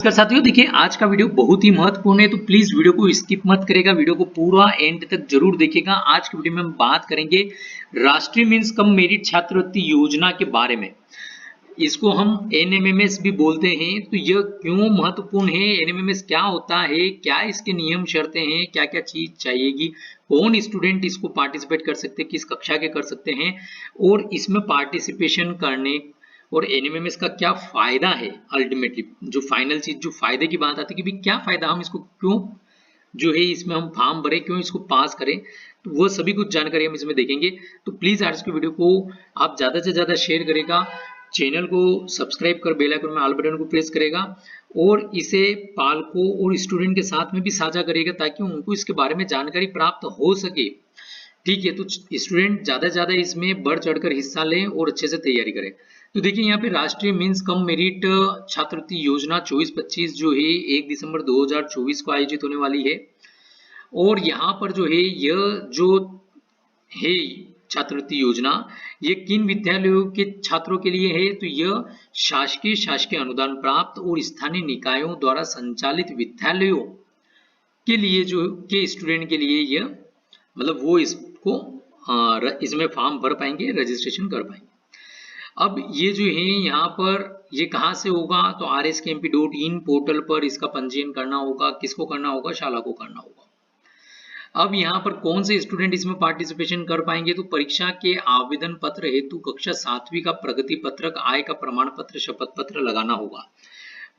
नमस्कार साथियों, देखिए आज का वीडियो बहुत ही महत्वपूर्ण है, तो प्लीज वीडियो को स्किप मत करेगा, वीडियो को पूरा एंड तक जरूर देखिएगा। आज के वीडियो में हम बात करेंगे राष्ट्रीय मीन्स कम मेरिट छात्रवृत्ति योजना के बारे में। इसको हम एनएमएमएस भी बोलते हैं। तो यह क्यों महत्वपूर्ण है, एनएमएमएस क्या होता है, क्या इसके नियम शर्तें हैं, क्या क्या चीज चाहिएगी, कौन स्टूडेंट इसको पार्टिसिपेट कर सकते हैं, किस कक्षा के कर सकते हैं, और इसमें पार्टिसिपेशन करने और एनएमएमएस का क्या फायदा है। अल्टीमेटली जो फाइनल चीज, जो फायदे की बात आती है कि क्या फायदा, हम इसको क्यों जो है इसमें हम फॉर्म भरें, क्यों इसको पास करें, तो वो सभी कुछ जानकारी हम इसमें देखेंगे। तो प्लीज आज के वीडियो को आप ज्यादा से ज्यादा शेयर करेगा, चैनल को सब्सक्राइब कर बेल आइकन में ऑल बटन को प्रेस करेगा और इसे पालकों और स्टूडेंट के साथ में भी साझा करेगा ताकि उनको इसके बारे में जानकारी प्राप्त हो सके। ठीक है, तो स्टूडेंट ज्यादा से ज्यादा इसमें बढ़ चढ़कर हिस्सा लें और अच्छे से तैयारी करें। तो देखिए यहाँ पे राष्ट्रीय मीन्स कम मेरिट छात्रवृत्ति योजना 24-25 जो है 1 दिसंबर 2024 को आयोजित होने वाली है। और यहाँ पर जो है यह जो है छात्रवृत्ति योजना, ये किन विद्यालयों के छात्रों के लिए है, तो यह शासकीय अनुदान प्राप्त और स्थानीय निकायों द्वारा संचालित विद्यालयों के लिए, जो के स्टूडेंट के लिए यह मतलब वो इसको इसमें फॉर्म भर पाएंगे, रजिस्ट्रेशन कर पाएंगे। अब ये जो है यहाँ पर ये कहाँ से होगा, तो rskmp.in पोर्टल पर इसका पंजीयन करना होगा। किसको करना होगा, शाला को करना होगा। अब यहाँ पर कौन से स्टूडेंट इसमें पार्टिसिपेशन कर पाएंगे, तो परीक्षा के आवेदन पत्र हेतु कक्षा 7वीं का प्रगति पत्रक, आय का प्रमाण पत्र, शपथ पत्र लगाना होगा।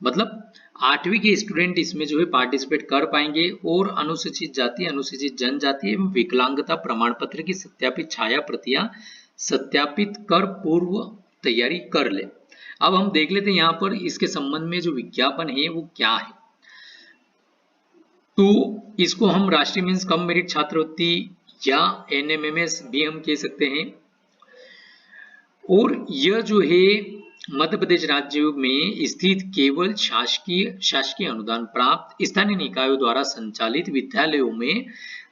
मतलब 8वीं के स्टूडेंट इसमें जो है पार्टिसिपेट कर पाएंगे। और अनुसूचित जाति, अनुसूचित जनजाति एवं विकलांगता प्रमाण पत्र की सत्यापित छाया प्रतियां सत्यापित कर पूर्व तैयारी कर ले। अब हम देख लेते हैं यहाँ पर इसके संबंध में जो विज्ञापन है वो क्या है। तो इसको हम राष्ट्रीय मीन्स कम मेरिट छात्रवृत्ति या एनएमएमएस भी हम कह सकते हैं। और यह जो है मध्य प्रदेश राज्य में स्थित केवल शासकीय अनुदान प्राप्त स्थानीय निकायों द्वारा संचालित विद्यालयों में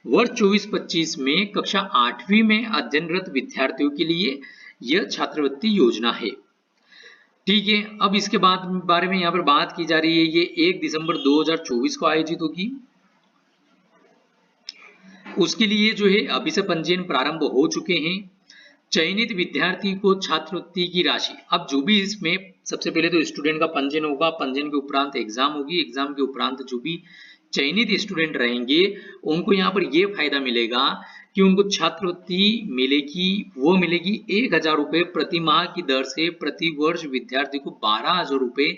वर्ष 24-25 में कक्षा 8वीं में अध्ययनरत विद्यार्थियों के लिए यह छात्रवृत्ति योजना है। ठीक है, अब इसके बारे में यहाँ पर बात की जा रही है। ये 1 दिसंबर 2024 को आयोजित होगी। उसके लिए जो है अभी से पंजीयन प्रारंभ हो चुके हैं। चयनित विद्यार्थी को छात्रवृत्ति की राशि, अब जो भी इसमें सबसे पहले तो स्टूडेंट का पंजीयन होगा, पंजीयन के उपरांत एग्जाम होगी, एग्जाम के उपरांत जो भी चयनित स्टूडेंट रहेंगे उनको यहाँ पर यह फायदा मिलेगा कि उनको छात्रवृत्ति मिलेगी, वो मिलेगी 1000 रुपए प्रति माह की दर से। प्रति वर्ष विद्यार्थी को 12000 रुपए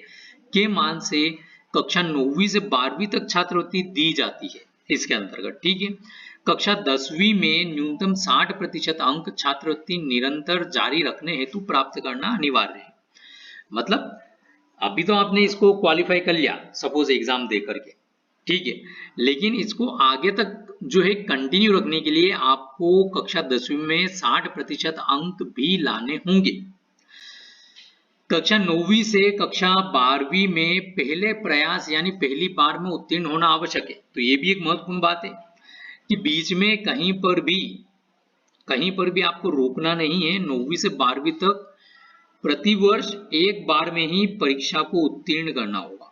के मान से कक्षा 9वीं से 12वीं तक छात्रवृत्ति दी जाती है इसके अंतर्गत। ठीक है, कक्षा 10वीं में न्यूनतम 60% अंक छात्रवृत्ति निरंतर जारी रखने हेतु प्राप्त करना अनिवार्य है। मतलब अभी तो आपने इसको क्वालिफाई कर लिया सपोज एग्जाम दे करके, ठीक है, लेकिन इसको आगे तक जो है कंटिन्यू रखने के लिए आपको कक्षा 10वीं में 60% अंक भी लाने होंगे। कक्षा 9वीं से कक्षा 12वीं में पहले प्रयास यानी पहली बार में उत्तीर्ण होना आवश्यक है। तो ये भी एक महत्वपूर्ण बात है कि बीच में कहीं पर भी आपको रोकना नहीं है। 9वीं से 12वीं तक प्रति वर्ष एक बार में ही परीक्षा को उत्तीर्ण करना होगा।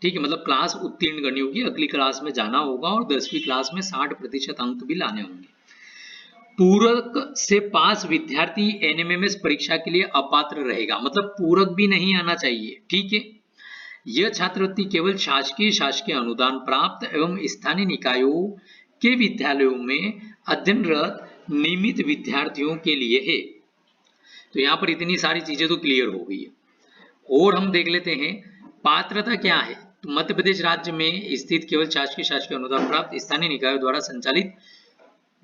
ठीक है, मतलब क्लास उत्तीर्ण करनी होगी, अगली क्लास में जाना होगा और 10वीं क्लास में 60% अंक भी लाने होंगे। पूरक से पास विद्यार्थी एनएमएमएस परीक्षा के लिए अपात्र रहेगा, मतलब पूरक भी नहीं आना चाहिए। ठीक है, यह छात्रवृत्ति केवल शासकीय अनुदान प्राप्त एवं स्थानीय निकायों के विद्यालयों में अध्ययनरत नियमित विद्यार्थियों के लिए है। तो यहाँ पर इतनी सारी चीजें तो क्लियर हो गई है। और हम देख लेते हैं पात्रता क्या है। तो मध्य प्रदेश राज्य में स्थित केवल शासकीय अनुदान प्राप्त स्थानीय निकायों द्वारा संचालित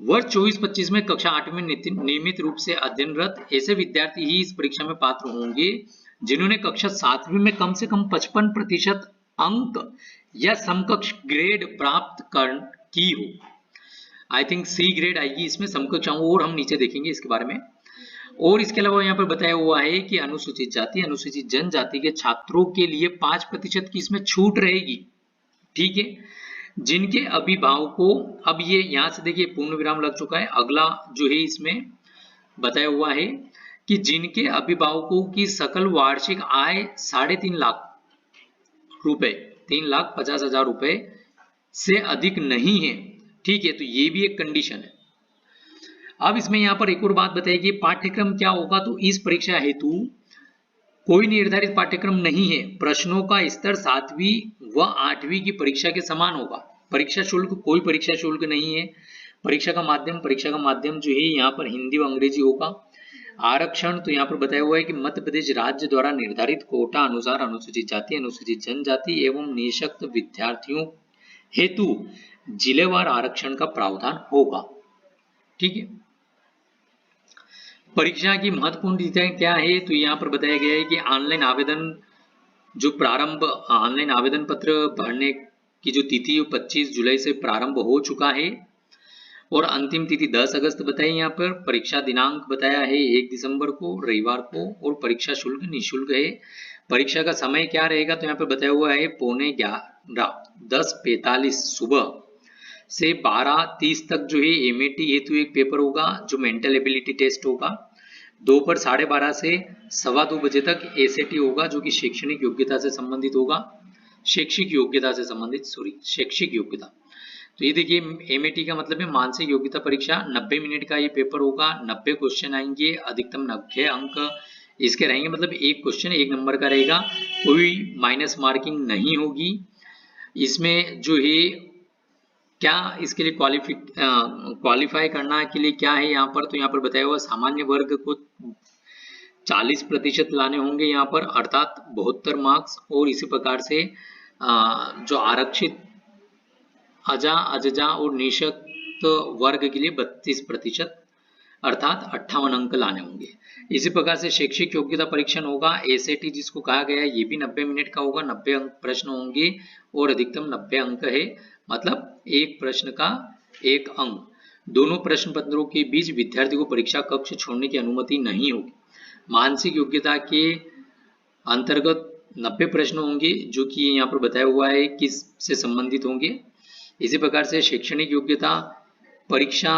वर्ष 24-25 में कक्षा 8वीं में नियमित रूप से अध्ययनरत ऐसे विद्यार्थी ही इस परीक्षा में पात्र होंगे जिन्होंने कक्षा 7वीं में कम से कम 55% अंक या समकक्ष ग्रेड प्राप्त की हो। आई थिंक सी ग्रेड आएगी इसमें, समकक्ष, और हम नीचे देखेंगे इसके बारे में। और इसके अलावा यहाँ पर बताया हुआ है कि अनुसूचित जाति, अनुसूचित जनजाति के छात्रों के लिए 5% की इसमें छूट रहेगी। ठीक है, जिनके अभिभावकों, अब ये यहाँ से देखिए पूर्ण विराम लग चुका है। अगला जो है इसमें बताया हुआ है कि जिनके अभिभावकों की सकल वार्षिक आय 3.5 लाख रुपए 3,50,000 रुपए से अधिक नहीं है। ठीक है, तो ये भी एक कंडीशन है। अब इसमें यहाँ पर एक और बात बताई कि पाठ्यक्रम क्या होगा, तो इस परीक्षा हेतु कोई निर्धारित पाठ्यक्रम नहीं है। प्रश्नों का स्तर 7वीं व 8वीं की परीक्षा के समान होगा। परीक्षा शुल्क, कोई परीक्षा शुल्क नहीं है। परीक्षा का माध्यम जो है यहाँ पर हिंदी व अंग्रेजी होगा। आरक्षण तो यहाँ पर बताया हुआ है कि मध्य प्रदेश राज्य द्वारा निर्धारित कोटा अनुसार अनुसूचित जाति, अनुसूचित जनजाति एवं निःशक्त विद्यार्थियों हेतु जिलेवार आरक्षण का प्रावधान होगा। ठीक है, परीक्षा की महत्वपूर्ण तिथियां क्या है, तो यहाँ पर बताया गया है कि ऑनलाइन आवेदन पत्र भरने की जो तिथि 25 जुलाई से प्रारंभ हो चुका है और अंतिम तिथि 10 अगस्त बताई। यहाँ पर परीक्षा दिनांक बताया है 1 दिसंबर को, रविवार को, और परीक्षा शुल्क निःशुल्क है। परीक्षा का समय क्या रहेगा, तो यहाँ पर बताया हुआ है 10:45 सुबह से 12:30 तक जो है एमएटी हेतु एक पेपर होगा जो मेंटल एबिलिटी टेस्ट होगा। दोपहर 12:30 से 2:15 बजे तक एसएटी होगा जो कि शैक्षिक योग्यता से संबंधित होगा। शैक्षिक योग्यता। तो ये देखिए एमएटी का मतलब है मानसिक योग्यता परीक्षा। 90 मिनट का ये पेपर होगा, 90 क्वेश्चन आएंगे, अधिकतम 90 अंक इसके रहेंगे, मतलब एक क्वेश्चन 1 नंबर का रहेगा, कोई माइनस मार्किंग नहीं होगी। इसमें जो है क्या इसके लिए क्वालिफाई करना के लिए क्या है यहाँ पर, तो यहाँ पर बताया हुआ सामान्य वर्ग को 40% लाने होंगे यहाँ पर, अर्थात 72 मार्क्स, और इसी प्रकार से जो आरक्षित अजजा और निःशक्त वर्ग के लिए 32% अर्थात 58 अंक लाने होंगे। इसी प्रकार से शैक्षिक योग्यता परीक्षण होगा एसएटी जिसको कहा गया है, ये भी 90 मिनट का होगा, 90 अंक प्रश्न होंगे और अधिकतम 90 अंक है, मतलब एक प्रश्न का 1 अंक। दोनों प्रश्न पत्रों के बीच विद्यार्थी को परीक्षा कक्ष छोड़ने की अनुमति नहीं होगी। मानसिक योग्यता के अंतर्गत 90 प्रश्न होंगे जो कि यहाँ पर बताया हुआ है किस से संबंधित होंगे। इसी प्रकार से शैक्षणिक योग्यता परीक्षा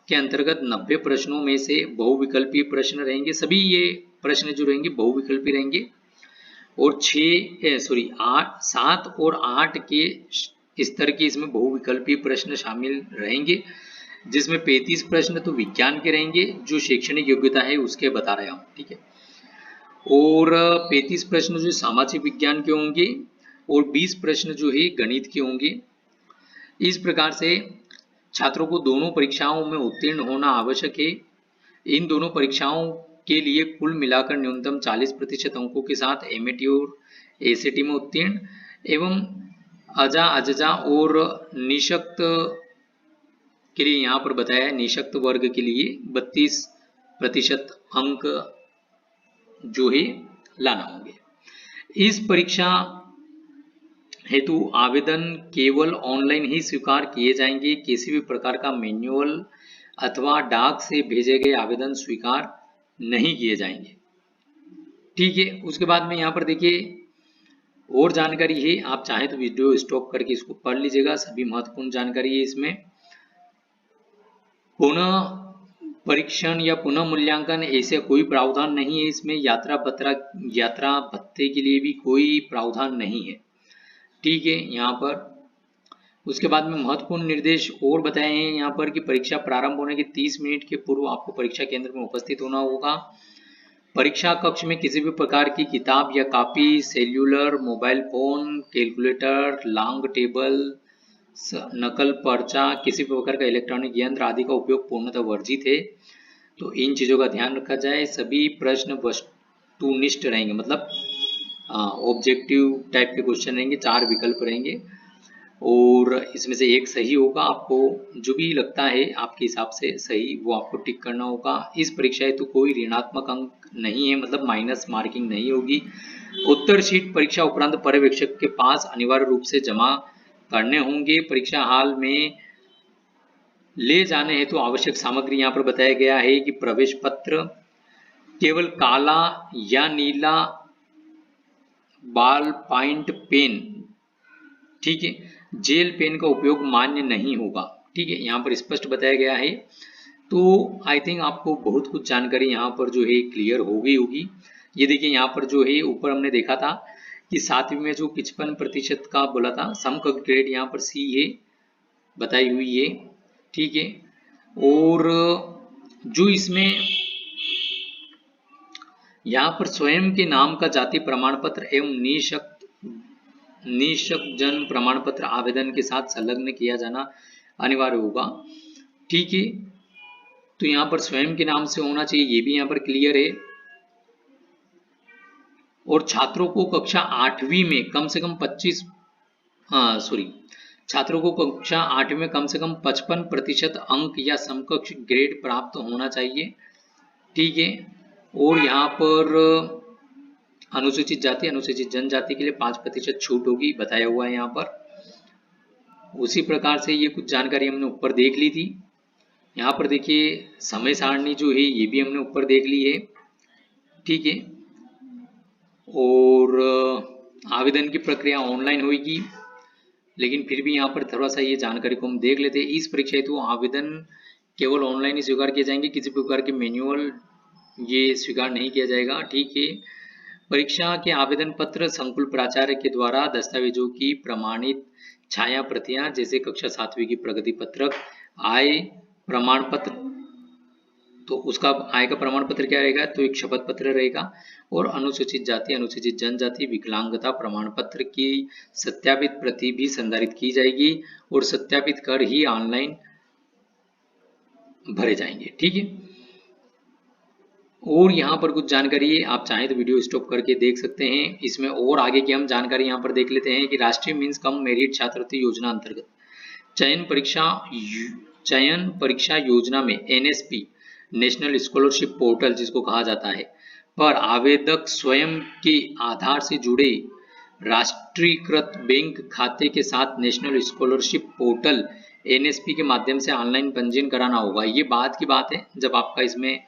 के अंतर्गत 90 प्रश्नों में से बहुविकल्पीय प्रश्न रहेंगे। सभी ये प्रश्न जो रहेंगे बहुविकल्पीय रहेंगे और 7 और 8 के स्तर के इसमें बहुविकल्पीय प्रश्न शामिल रहेंगे, जिसमें 35 प्रश्न तो विज्ञान के रहेंगे जो शैक्षणिक योग्यता है उसके बता रहा हूँ। ठीक है, और 35 प्रश्न जो सामाजिक विज्ञान के होंगे और 20 प्रश्न जो है गणित के होंगे। इस प्रकार से छात्रों को दोनों परीक्षाओं में उत्तीर्ण होना आवश्यक है। इन दोनों परीक्षाओं के लिए कुल मिलाकर न्यूनतम 40% अंकों के साथ एमएटी और एसएटी में उत्तीर्ण एवं अजजा और निःशक्त के लिए यहाँ पर बताया है निःशक्त वर्ग के लिए 32% अंक जो है लाना होंगे। इस परीक्षा हेतु आवेदन केवल ऑनलाइन ही स्वीकार किए जाएंगे। किसी भी प्रकार का मैन्युअल अथवा डाक से भेजे गए आवेदन स्वीकार नहीं किए जाएंगे। ठीक है, उसके बाद में यहाँ पर देखिए और जानकारी है, आप चाहें तो वीडियो स्टॉप करके इसको पढ़ लीजिएगा, सभी महत्वपूर्ण जानकारी है इसमें। पुनः परीक्षण या पुनः मूल्यांकन ऐसे कोई प्रावधान नहीं है इसमें। यात्रा भत्ते के लिए भी कोई प्रावधान नहीं है। ठीक है, यहाँ पर उसके बाद में महत्वपूर्ण निर्देश और बताए हैं यहाँ पर कि परीक्षा प्रारंभ होने के 30 मिनट के पूर्व आपको परीक्षा केंद्र में उपस्थित होना होगा। परीक्षा कक्ष में किसी भी प्रकार की किताब या copy, cellular, mobile phone, calculator, long table, नकल पर्चा, किसी भी प्रकार का इलेक्ट्रॉनिक यंत्र आदि का उपयोग पूर्णतः वर्जित है। तो इन चीजों का ध्यान रखा जाए। सभी प्रश्न वस्तुनिष्ठ रहेंगे, मतलब ऑब्जेक्टिव टाइप के क्वेश्चन रहेंगे, 4 विकल्प रहेंगे और इसमें से एक सही होगा। आपको जो भी लगता है आपके हिसाब से सही वो आपको टिक करना होगा। इस परीक्षा हेतु कोई ऋणात्मक अंक नहीं है, मतलब माइनस मार्किंग नहीं होगी। उत्तर शीट परीक्षा उपरांत पर्यवेक्षक के पास अनिवार्य रूप से जमा करने होंगे। परीक्षा हाल में ले जाने हेतु आवश्यक सामग्री यहाँ पर बताया गया है कि प्रवेश पत्र, केवल काला या नीला बॉल पॉइंट पेन, ठीक है, जेल पेन का उपयोग मान्य नहीं होगा। ठीक है, यहाँ पर स्पष्ट बताया गया है। तो आई थिंक आपको बहुत कुछ जानकारी यहाँ पर जो है क्लियर हो गई होगी। ये देखिए यहाँ पर जो है ऊपर हमने देखा था कि 7वीं में जो 55% का बोला था, समकक्ष ग्रेड यहाँ पर सी है बताई हुई है, ठीक है। और जो इसमें यहाँ पर स्वयं के नाम का जाति प्रमाण पत्र एवं निःशक्त जन्म प्रमाण पत्र आवेदन के साथ संलग्न किया जाना अनिवार्य होगा, ठीक है। तो यहाँ पर स्वयं के नाम से होना चाहिए, ये भी यहाँ पर क्लियर है। और छात्रों को कक्षा 8वीं में कम से कम 25 छात्रों को कक्षा 8वीं में कम से कम 55% अंक या समकक्ष ग्रेड प्राप्त होना चाहिए, ठीक है। और यहाँ पर अनुसूचित जाति अनुसूचित जनजाति के लिए 5% छूट होगी, बताया हुआ है यहाँ पर। उसी प्रकार से ये कुछ जानकारी हमने ऊपर देख ली थी। यहाँ पर देखिए समय सारणी जो है ये भी हमने ऊपर देख ली है, ठीक है। और आवेदन की प्रक्रिया ऑनलाइन होगी, लेकिन फिर भी यहाँ पर थोड़ा सा ये जानकारी को हम देख लेते हैं। इस परीक्षा हेतु आवेदन केवल ऑनलाइन ही स्वीकार किए जाएंगे, किसी प्रकार के मैनुअल ये स्वीकार नहीं किया जाएगा, ठीक है। परीक्षा के आवेदन पत्र संकुल प्राचार्य के द्वारा दस्तावेजों की प्रमाणित छाया प्रतियां जैसे कक्षा 7वीं की प्रगति पत्रक, आय प्रमाण पत्र, तो उसका आय का प्रमाण पत्र क्या रहेगा, तो एक शपथ पत्र रहेगा। और अनुसूचित जाति अनुसूचित जनजाति विकलांगता प्रमाण पत्र की सत्यापित प्रति भी संधारित की जाएगी और सत्यापित कर ही ऑनलाइन भरे जाएंगे, ठीक है। और यहाँ पर कुछ जानकारी है, आप चाहें तो वीडियो स्टॉप करके देख सकते हैं। इसमें और आगे की हम जानकारी यहाँ पर देख लेते हैं कि राष्ट्रीय मीन्स कम मेरिट छात्रवृत्ति योजना अंतर्गत चयन परीक्षा योजना में एनएसपी नेशनल स्कॉलरशिप पोर्टल जिसको कहा जाता है पर आवेदक स्वयं के आधार से जुड़े राष्ट्रीयकृत बैंक खाते के साथ नेशनल स्कॉलरशिप पोर्टल एनएसपी के माध्यम से ऑनलाइन पंजीयन कराना होगा। ये बात की बात है, जब आपका इसमें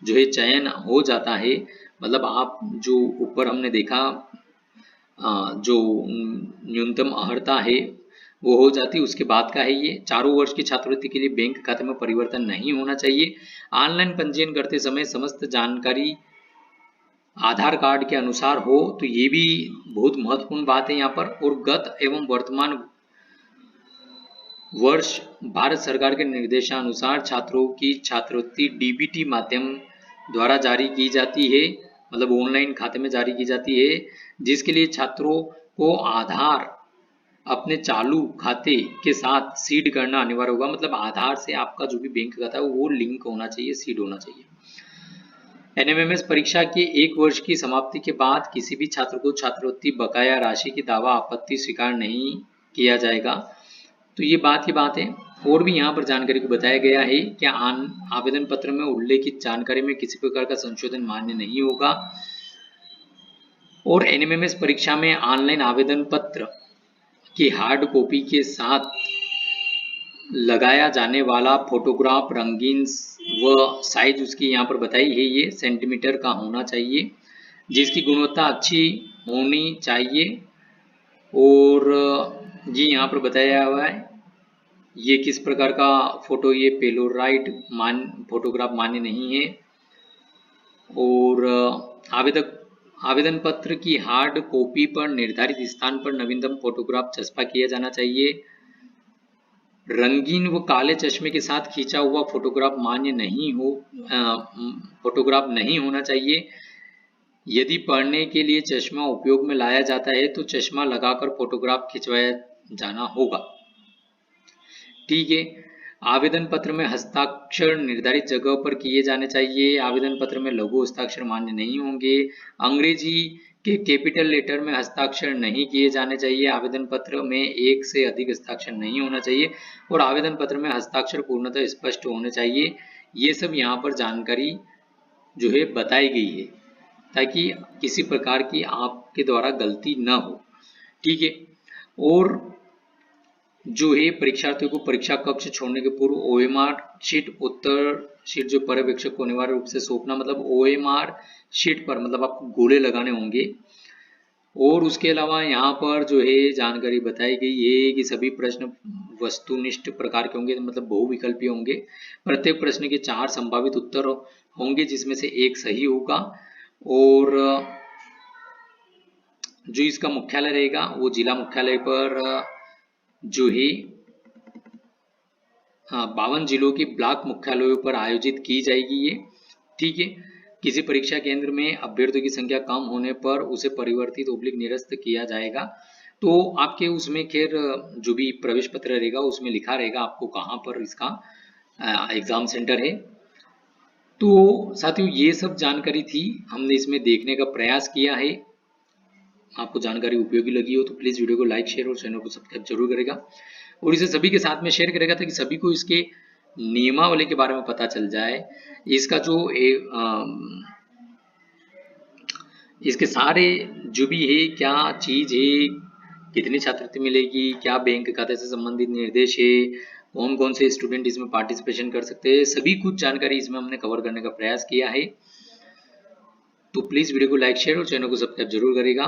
जो है चयन हो जाता है, मतलब आप जो ऊपर हमने देखा जो न्यूनतम अर्हता है वो हो जाती है, उसके बाद का है ये। चारों वर्ष की छात्रवृत्ति के लिए बैंक खाते में परिवर्तन नहीं होना चाहिए। ऑनलाइन पंजीयन करते समय समस्त जानकारी आधार कार्ड के अनुसार हो, तो ये भी बहुत महत्वपूर्ण बात है यहाँ पर। और गत एवं वर्तमान वर्ष भारत सरकार के निर्देशानुसार छात्रों की छात्रवृत्ति डीबीटी माध्यम द्वारा जारी की जाती है, मतलब ऑनलाइन खाते में जारी की जाती है, जिसके लिए छात्रों को आधार अपने चालू खाते के साथ सीड करना अनिवार्य होगा। मतलब आधार से आपका जो भी बैंक खाता है वो लिंक होना चाहिए, सीड होना चाहिए। एनएमएमएस परीक्षा के 1 वर्ष की समाप्ति के बाद किसी भी छात्र को छात्रवृत्ति बकाया राशि की दावा आपत्ति स्वीकार नहीं किया जाएगा, तो ये बात की बात है। और भी यहाँ पर जानकारी को बताया गया है कि आवेदन पत्र में उल्लेखित जानकारी में किसी प्रकार का संशोधन मान्य नहीं होगा। और एनएमएमएस परीक्षा में ऑनलाइन आवेदन पत्र की हार्ड कॉपी के साथ लगाया जाने वाला फोटोग्राफ रंगीन व साइज उसकी यहाँ पर बताई है, ये सेंटीमीटर का होना चाहिए, जिसकी गुणवत्ता अच्छी होनी चाहिए। और ये यहाँ पर बताया हुआ है ये किस प्रकार का फोटो, ये पेलोराइड फोटोग्राफ मान्य नहीं है। और आवेदन पत्र की हार्ड कॉपी पर निर्धारित स्थान पर नवीनतम फोटोग्राफ चस्पा किया जाना चाहिए। रंगीन व काले चश्मे के साथ खींचा हुआ फोटोग्राफ मान्य नहीं फोटोग्राफ नहीं होना चाहिए। यदि पढ़ने के लिए चश्मा उपयोग में लाया जाता है तो चश्मा लगाकर फोटोग्राफ खिंचवाया जाना होगा, ठीक है। आवेदन पत्र में हस्ताक्षर निर्धारित जगह पर किए जाने चाहिए। आवेदन पत्र में लघु हस्ताक्षर मान्य नहीं होंगे। अंग्रेजी के कैपिटल लेटर में हस्ताक्षर नहीं किए जाने चाहिए। आवेदन पत्र में एक से अधिक हस्ताक्षर नहीं होना चाहिए और आवेदन पत्र में हस्ताक्षर पूर्णतः स्पष्ट होने चाहिए। ये सब यहाँ पर जानकारी जो है बताई गई है ताकि किसी प्रकार की आपके द्वारा गलती न हो, ठीक है। और जो है परीक्षार्थियों को परीक्षा कक्ष छोड़ने के पूर्व ओएमआर शीट उत्तर शीट जो पर्यवेक्षक को अनिवार्य रूप से सौंपना, मतलब ओएमआर शीट पर मतलब आपको गोले लगाने होंगे। और उसके अलावा यहाँ पर जो है जानकारी बताई गई है कि सभी प्रश्न वस्तुनिष्ठ प्रकार के होंगे, मतलब बहुविकल्पीय होंगे। प्रत्येक प्रश्न के 4 संभावित उत्तर होंगे जिसमें से एक सही होगा। और जो इसका मुख्यालय रहेगा वो जिला मुख्यालय पर जो है 52 जिलों के ब्लॉक मुख्यालयों पर आयोजित की जाएगी ये। ठीक है। किसी परीक्षा केंद्र में अभ्यर्थियों की संख्या कम होने पर उसे परिवर्तित ओब्लिक निरस्त किया जाएगा। तो आपके उसमें खैर जो भी प्रवेश पत्र रहेगा उसमें लिखा रहेगा आपको कहाँ पर इसका एग्जाम सेंटर है। तो साथियों ये सब जानकारी थी, हमने इसमें देखने का प्रयास किया है। आपको जानकारी उपयोगी लगी हो तो प्लीज वीडियो को लाइक शेयर और चैनल को सब्सक्राइब जरूर करेगा और इसे सभी के साथ में शेयर करेगा ताकि सभी को इसके नियमावली के बारे में पता चल जाए। इसका जो इसके सारे जो भी है क्या चीज है, कितनी छात्रवृत्ति मिलेगी, क्या बैंक खाते से संबंधित निर्देश है, कौन कौन से स्टूडेंट इसमें पार्टिसिपेशन कर सकते हैं, सभी कुछ जानकारी इसमें हमने कवर करने का प्रयास किया है। तो प्लीज वीडियो को लाइक शेयर और चैनल को सब्सक्राइब जरूर करेगा।